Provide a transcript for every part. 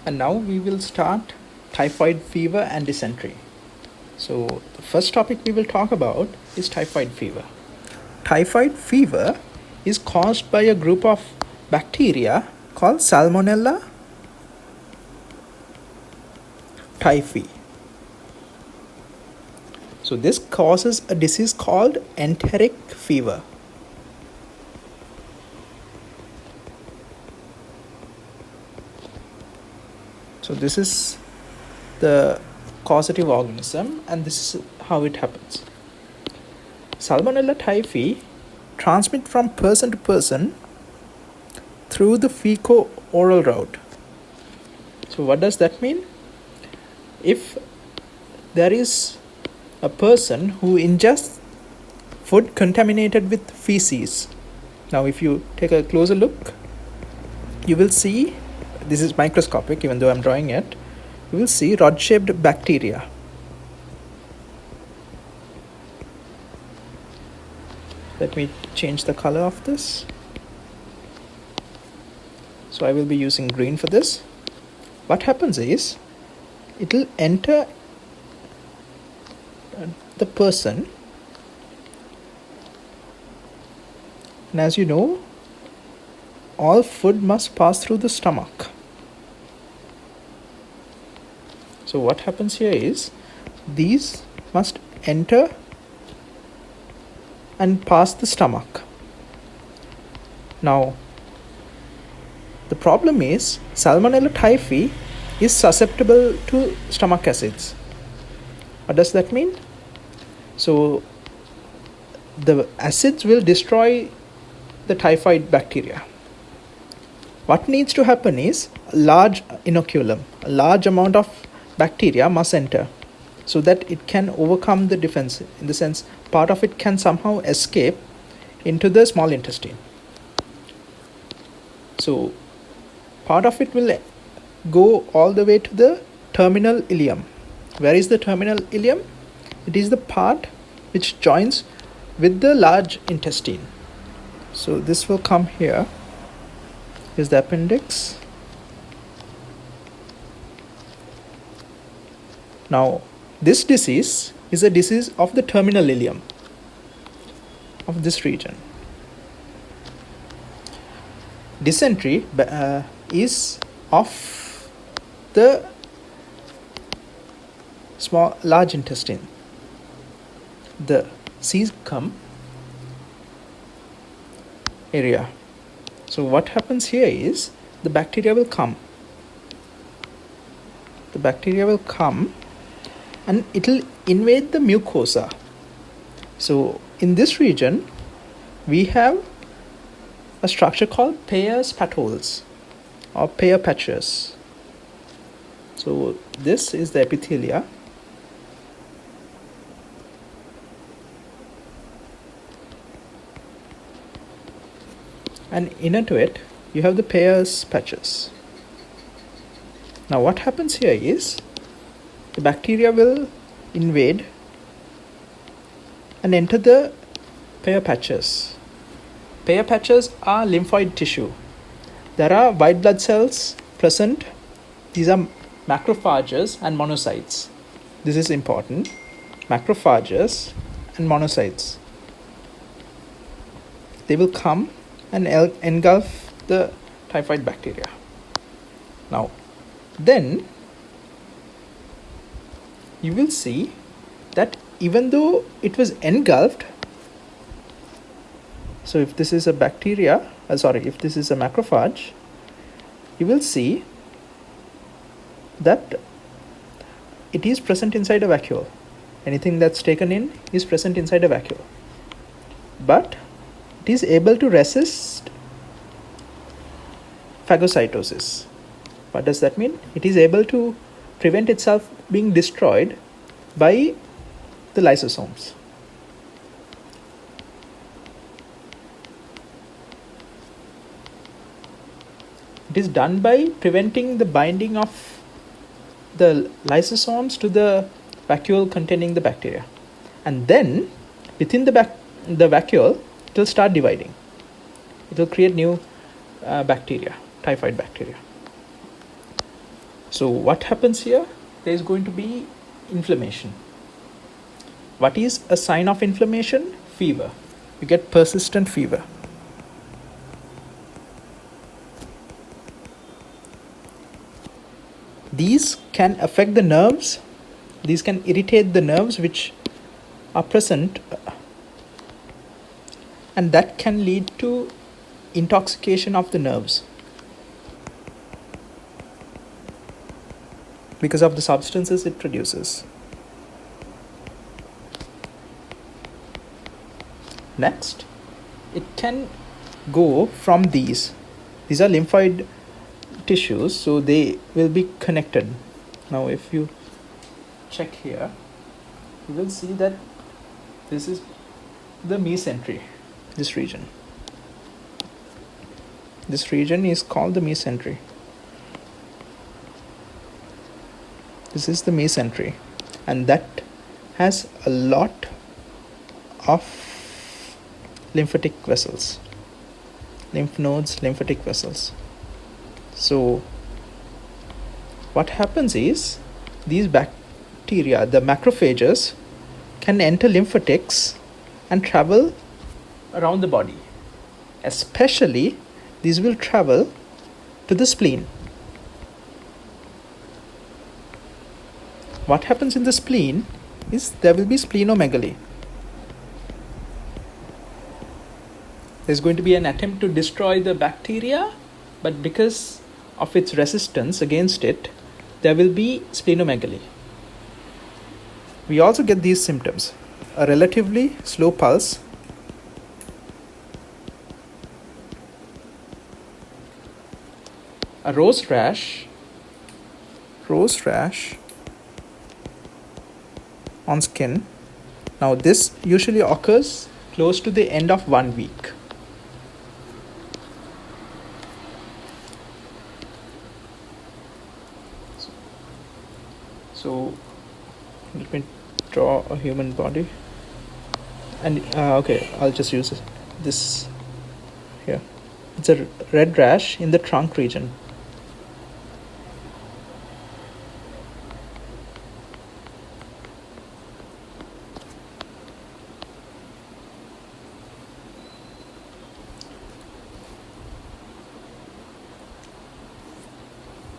And now we will start typhoid fever and dysentery. So the first topic we will talk about is typhoid fever. Typhoid fever is caused by a group of bacteria called Salmonella Typhi. So this causes a disease called enteric fever. So this is the causative organism, and this is how it happens. Salmonella typhi transmit from person to person through the fecal-oral route. So what does that mean? If there is a person who ingests food contaminated with feces. Now if you take a closer look, you will see, this is microscopic even though I'm drawing it, you will see rod-shaped bacteria. Let me change the color of this. So I will be using green for this. What happens is, it will enter the person, and as you know, all food must pass through the stomach. So what happens here is, these must enter and pass the stomach. Now the problem is, Salmonella typhi is susceptible to stomach acids. What does that mean? So the acids will destroy the typhoid bacteria. What needs to happen is, a large inoculum, a large amount of bacteria must enter so that it can overcome the defense. In the sense, part of it can somehow escape into the small intestine. So part of it will go all the way to the terminal ileum. Where is the terminal ileum? It is the part which joins with the large intestine. So this will come here. Is the appendix. Now this disease is a disease of the terminal ileum of this region. Dysentery is of the large intestine, the cecum area. So what happens here is, the bacteria will come. The bacteria will come and it will invade the mucosa. So in this region, we have a structure called Peyer's petals or Peyer patches. So this is the epithelia. And inner to it, you have the Peyer's patches. Now what happens here is, the bacteria will invade and enter the Peyer patches. Peyer patches are lymphoid tissue. There are white blood cells present. These are macrophages and monocytes. This is important. Macrophages and monocytes. They will come and engulf the typhoid bacteria. Now then you will see that even though it was engulfed, so if this is a bacteria, if this is a macrophage, you will see that it is present inside a vacuole. Anything that's taken in is present inside a vacuole. But it is able to resist phagocytosis. What does that mean? It is able to prevent itself being destroyed by the lysosomes. It is done by preventing the binding of the lysosomes to the vacuole containing the bacteria. And then within the vacuole, it will start dividing. It will create new bacteria, typhoid bacteria. So what happens here? There is going to be inflammation. What is a sign of inflammation? Fever. You get persistent fever. These can affect the nerves. These can irritate the nerves which are present, and that can lead to intoxication of the nerves because of the substances it produces. Next, it can go from these are lymphoid tissues, so they will be connected. Now if you check here, you will see that this is the mesentery. This region is called the mesentery. This is the mesentery, and that has a lot of lymphatic vessels, lymph nodes, lymphatic vessels. So what happens is, these bacteria, the macrophages, can enter lymphatics and travel around the body. Especially these will travel to the spleen. What happens in the spleen is there will be splenomegaly. There's going to be an attempt to destroy the bacteria, but because of its resistance against it, there will be splenomegaly. We also get these symptoms: a relatively slow pulse, a rose rash on skin. Now this usually occurs close to the end of 1 week. So let me draw a human body, and okay, I'll just use this here. It's a red rash in the trunk region.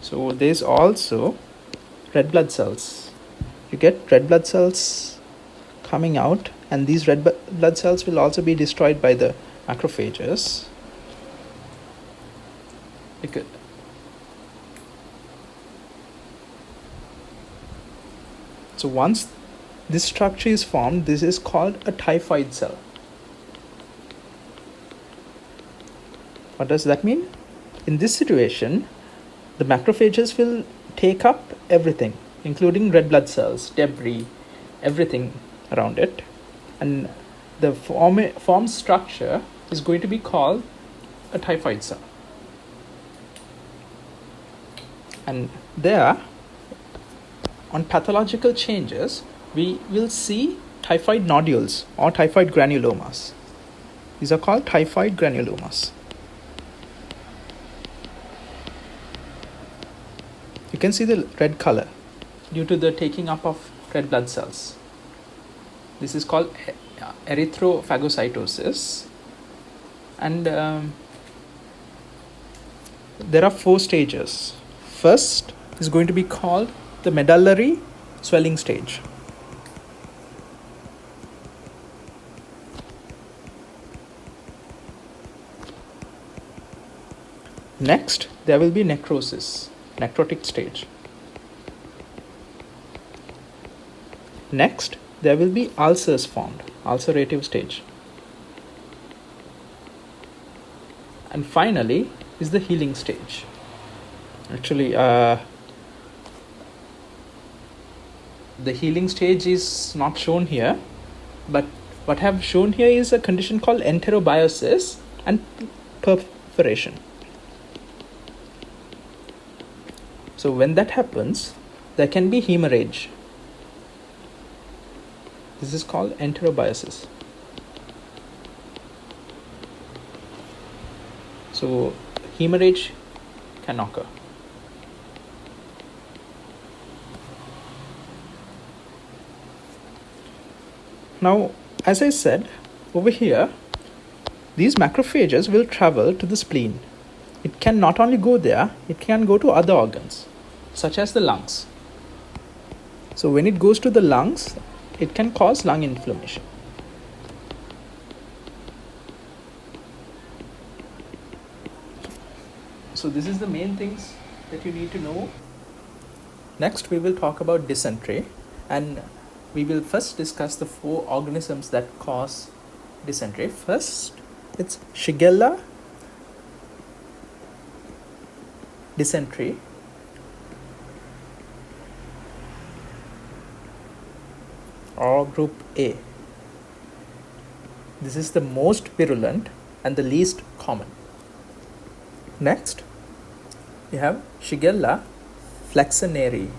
So there's also red blood cells. You get red blood cells coming out, and these red blood cells will also be destroyed by the macrophages. So once this structure is formed, this is called a typhoid cell. What does that mean? In this situation, the macrophages will take up everything, including red blood cells, debris, everything around it, and the formed structure is going to be called a typhoid cell. And there, on pathological changes, we will see typhoid nodules or typhoid granulomas. These are called typhoid granulomas. You can see the red color due to the taking up of red blood cells. This is called erythrophagocytosis, and there are 4 stages. First is going to be called the medullary swelling stage. Next, there will be necrosis, necrotic stage. Next, there will be ulcers formed, ulcerative stage. And finally is the healing stage. Actually, the healing stage is not shown here, but what I have shown here is a condition called enterobiosis and perforation. So when that happens, there can be hemorrhage. This is called enterobiosis. So hemorrhage can occur. Now, as I said, over here, these macrophages will travel to the spleen. It can not only go there, it can go to other organs, such as the lungs. So when it goes to the lungs, it can cause lung inflammation. So this is the main things that you need to know. Next, we will talk about dysentery, and we will first discuss the 4 organisms that cause dysentery. First, it's Shigella dysentery. Or group A. This is the most virulent and the least common. Next, we have Shigella flexneri.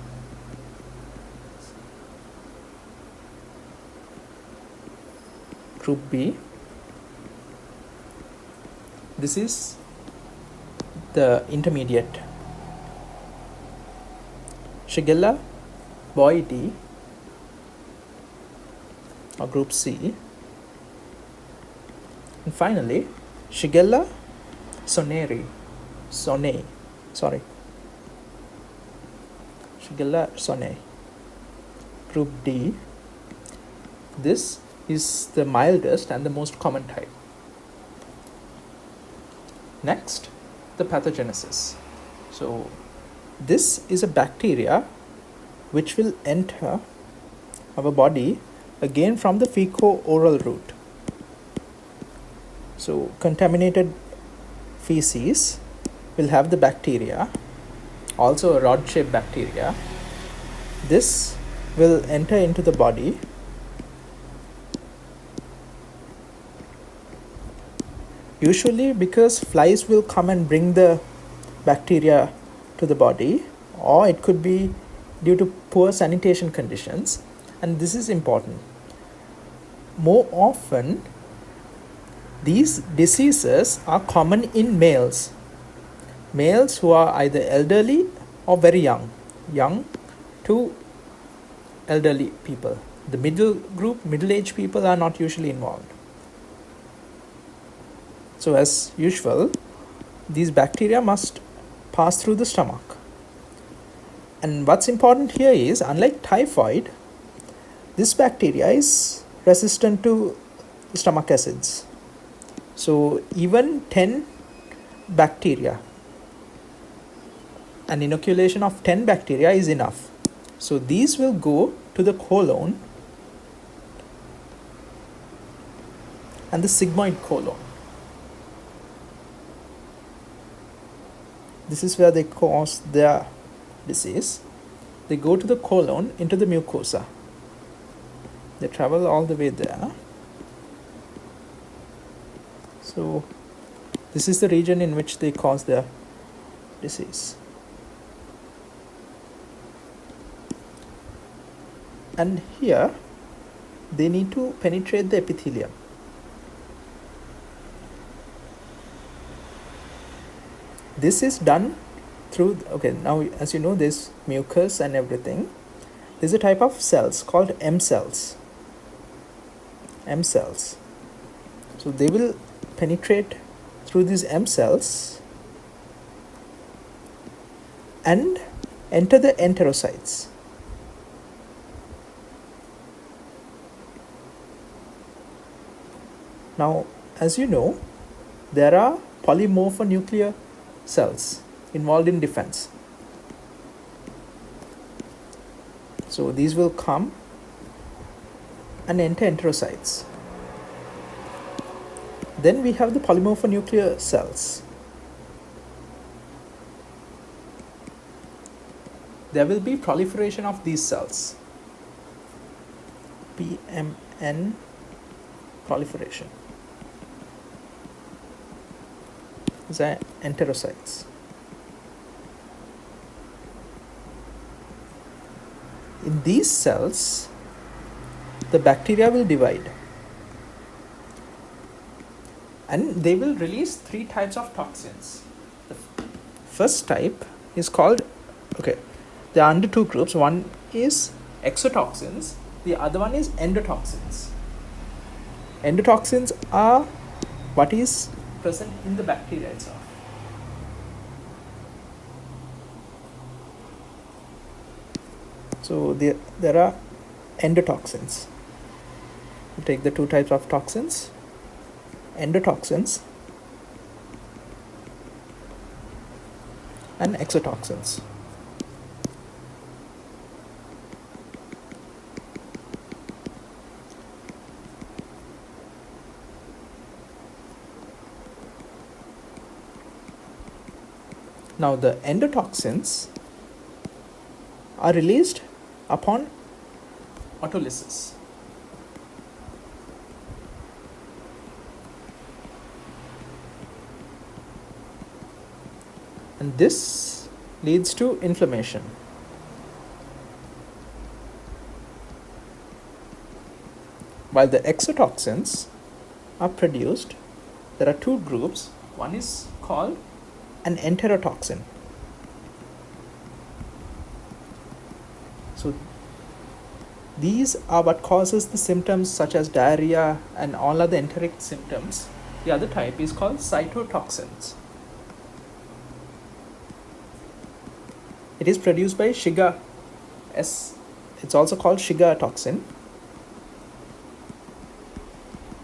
Group B. This is the intermediate. Shigella boydii, or group C. And finally, Shigella sonei. Shigella sonei, group D. This is the mildest and the most common type. Next, the pathogenesis. So this is a bacteria which will enter our body again from the fecal-oral route. So contaminated feces will have the bacteria, also a rod-shaped bacteria. This will enter into the body usually because flies will come and bring the bacteria to the body, or it could be due to poor sanitation conditions. And this is important. More often, these diseases are common in males who are either elderly or very young to elderly people. The middle-aged people are not usually involved. So as usual, these bacteria must pass through the stomach. And what's important here is, unlike typhoid, this bacteria is resistant to stomach acids. So even 10 bacteria, an inoculation of 10 bacteria is enough. So these will go to the colon and the sigmoid colon. This is where they cause their disease. They go to the colon into the mucosa. They travel all the way there. So this is the region in which they cause their disease. And here they need to penetrate the epithelium. This is done through, now as you know, there's mucus and everything. There's a type of cells called M cells. So they will penetrate through these M cells and enter the enterocytes. Now, as you know, there are polymorphonuclear cells involved in defense. So these will come and enter enterocytes. Then we have the polymorphonuclear cells. There will be proliferation of these cells. PMN proliferation. These are enterocytes. In these cells, the bacteria will divide. And they will release 3 types of toxins. The first type is called, they are under 2 groups. One is exotoxins, the other one is endotoxins. Endotoxins are what is present in the bacteria itself. So there are endotoxins. We take the two types of toxins, endotoxins and exotoxins. Now the endotoxins are released upon autolysis. And this leads to inflammation. While the exotoxins are produced, there are two groups. One is called an enterotoxin. So these are what causes the symptoms such as diarrhea and all other enteric symptoms. The other type is called cytotoxins. It is produced by Shiga. It's also called Shiga toxin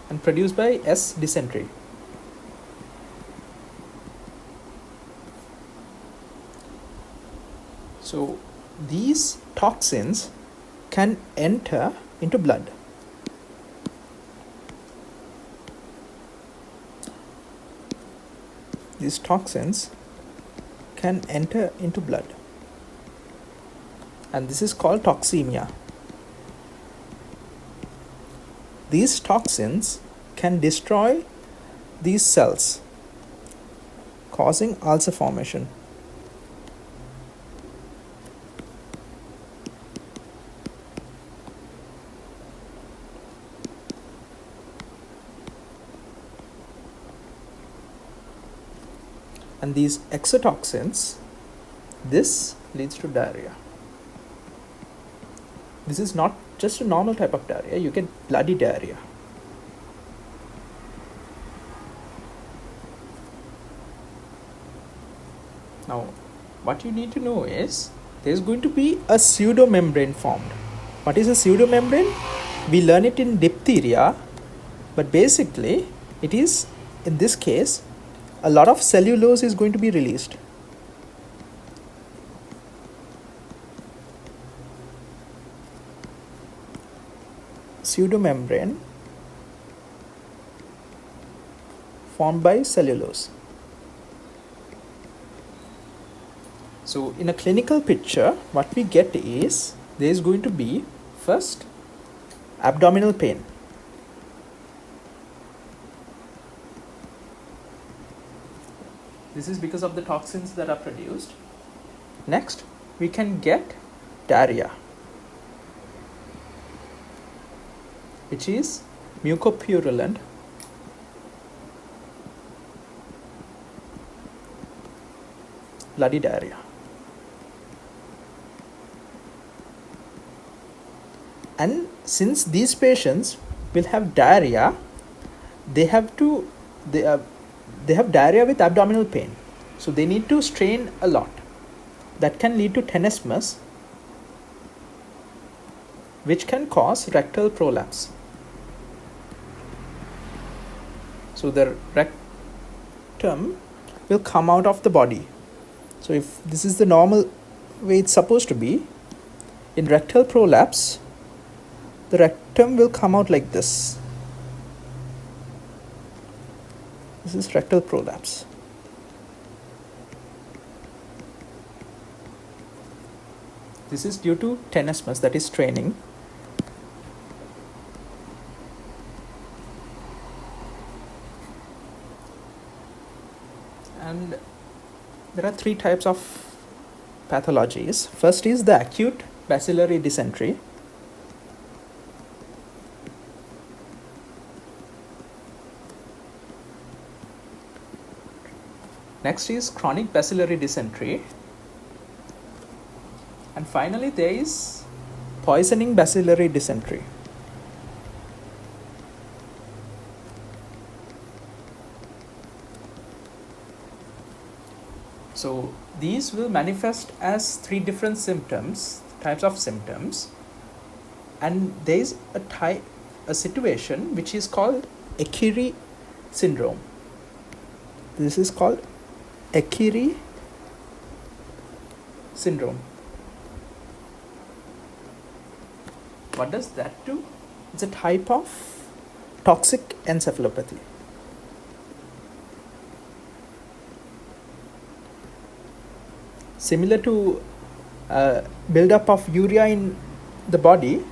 and produced by S. Dysentery. So these toxins can enter into blood. These toxins can enter into blood, and this is called toxemia. These toxins can destroy these cells, causing ulcer formation. And these exotoxins, this leads to diarrhea. This is not just a normal type of diarrhea, you get bloody diarrhea. Now, what you need to know is, there is going to be a pseudomembrane formed. What is a pseudomembrane? We learn it in diphtheria, but basically it is, in this case, a lot of cellulose is going to be released. Pseudomembrane formed by cellulose. So in a clinical picture, what we get is, there is going to be first abdominal pain. This is because of the toxins that are produced. Next, we can get diarrhea, which is mucopurulent bloody diarrhea. And since these patients will have diarrhea, they have diarrhea with abdominal pain, so they need to strain a lot. That can lead to tenesmus, which can cause rectal prolapse. So the rectum will come out of the body. So if this is the normal way it's supposed to be, in rectal prolapse, the rectum will come out like this. This is rectal prolapse. This is due to tenesmus, that is straining. And there are three types of pathologies. First is the acute bacillary dysentery. Next is chronic bacillary dysentery. And finally, there is poisoning bacillary dysentery. So these will manifest as 3 different types of symptoms, and there is a situation which is called Erythrophagocytosis syndrome. This is called Erythrophagocytosis syndrome. What does that do? It's a type of toxic encephalopathy. Similar to buildup of urea in the body,